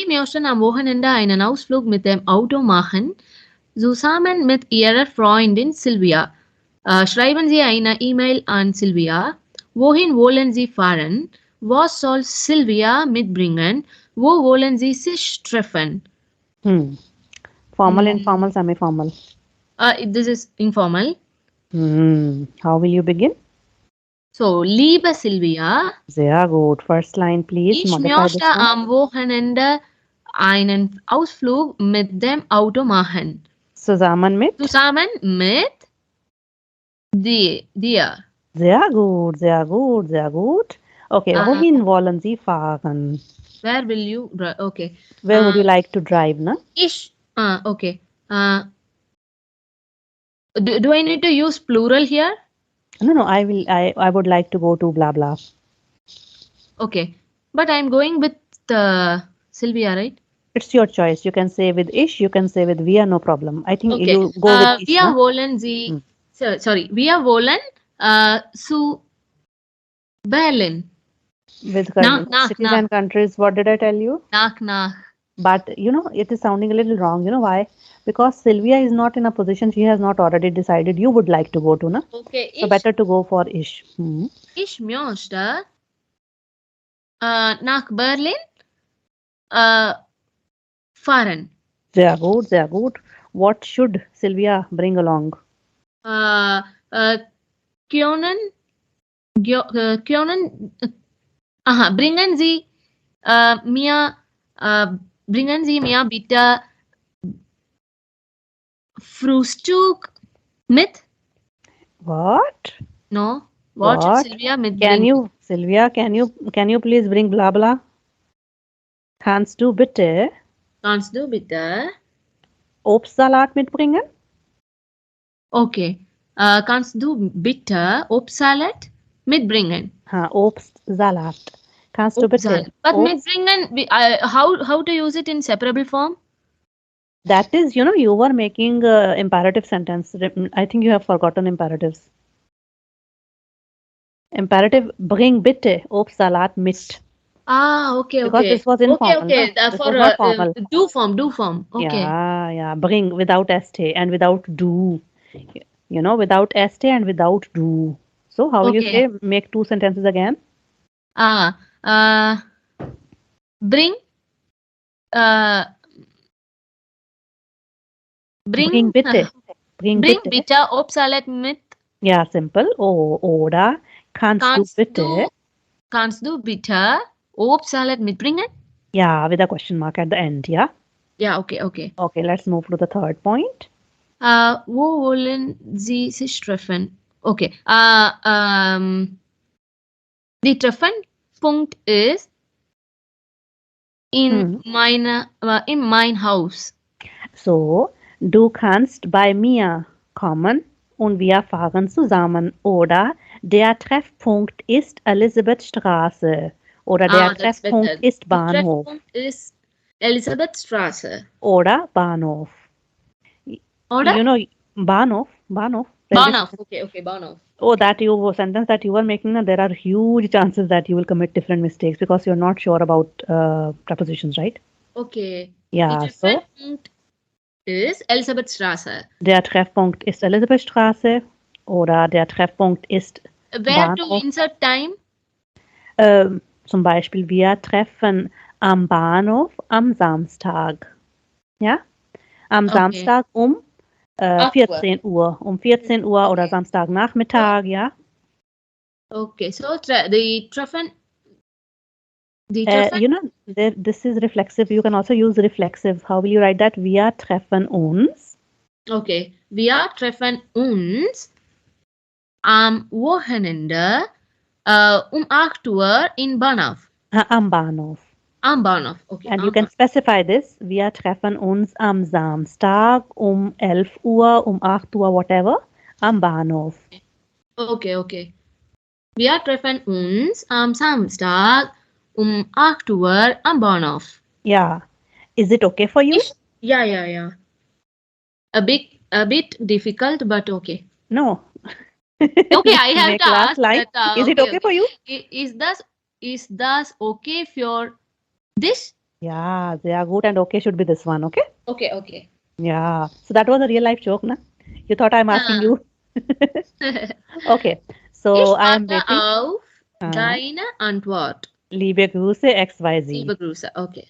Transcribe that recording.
möchten am Wochenende einen Ausflug mit dem Auto machen, zusammen mit Ihrer Freundin Sylvia. Schreiben Sie eine E-Mail an Sylvia. Wohin wollen Sie fahren? Was soll Sylvia mitbringen? Wo wollen Sie sich treffen? Formal, informal, semi-formal. This is informal. How will you begin? So, liebe Sylvia, Sehr gut. First line, please. ich Modify möchte this one. am Wochenende einen Ausflug mit dem Auto machen. Zusammen mit? Zusammen mit dir. Sehr gut, sehr gut, sehr gut. Okay, wohin wollen Sie fahren? Where will you drive? Okay. Where would you like to drive, na? Okay. Do I need to use plural here? No, I would like to go to blah blah. Okay. But I'm going with Sylvia, right? It's your choice. You can say with ish, you can say with wir, no problem. I think Okay. you go with ish, Wir na? wollen Sie. Sorry. Wir wollen zu Berlin. With Nach. cities and countries, what did I tell you? Nach. But it is sounding a little wrong. You know why? Because Sylvia is not in a position, she has not already decided you would like to go to, na? Okay. So better to go for ish. Ich möchte nach Berlin fahren. Sehr gut, sehr gut. What should Sylvia bring along? Bringen Sie mir bitte Frühstück mit? What? No. What should Sylvia mitbringen? Sylvia, can you please bring blah blah? Kannst du bitte Obstsalat mitbringen? Okay. Kannst du bitte Obstsalat mitbringen? Obstsalat. Kannst du bitte? But mitbringen, how to use it in separable form? That is, you were making imperative sentence. I think you have forgotten imperatives. Imperative, bring bitte Obstsalat mit. Okay. Because this was informal. Okay. This was not formal. Do form. Okay. Yeah. Bring without st and without do. Without st and without do. So how will you say make two sentences again? Bring bitte. Bring bitte Obstsalat mit. Yeah, simple. Oder kannst du bitte Obstsalat mitbringen? Yeah, with a question mark at the end, yeah? Yeah, okay. Okay, let's move to the third point. Wo wollen Sie sich treffen? Okay. The Treffenpunkt ist in mein Haus. So, du kannst bei mir kommen und wir fahren zusammen. Oder der Treffpunkt ist Elisabethstraße. Oder der Treffpunkt ist Bahnhof. Der Treffpunkt ist Elisabethstraße. Oder Bahnhof. Oder? Bahnhof. Bahnhof. Okay, Bahnhof. Oh, that sentence that you were making, there are huge chances that you will commit different mistakes because you're not sure about prepositions, right? Okay. Yeah, der Treffpunkt ist Elisabethstraße. Der Treffpunkt ist Elisabethstraße oder der Treffpunkt ist Where to insert time? Zum Beispiel, wir treffen am Bahnhof am Samstag. Ja? Am Samstag um 14 Uhr. Um 14 Uhr oder Samstagnachmittag, ja? Okay, so the Treffen. This is reflexive. You can also use reflexive. How will you write that? Wir treffen uns. Okay, wir treffen uns am Wochenende um 8 Uhr in Bahnhof. Am Bahnhof. Am Bahnhof, okay. And you can specify this. Wir treffen uns am Samstag um 11 Uhr, um 8 Uhr, whatever, am Bahnhof. Okay. Wir treffen uns am Samstag um 8 Uhr am Bahnhof. Yeah. Is it okay for you? Yeah. A bit difficult, but okay. No. Okay, I have to ask that. Is it okay for you? Is that okay for this? Yeah, they are good and okay should be this one, okay? Okay, okay. Yeah. So that was a real life joke, na? You thought I'm asking Ah. you. Okay. So Ich I am warte waiting. auf Uh, deine Antwort. Liebe Grüße XYZ. Liebe Grüße. Okay.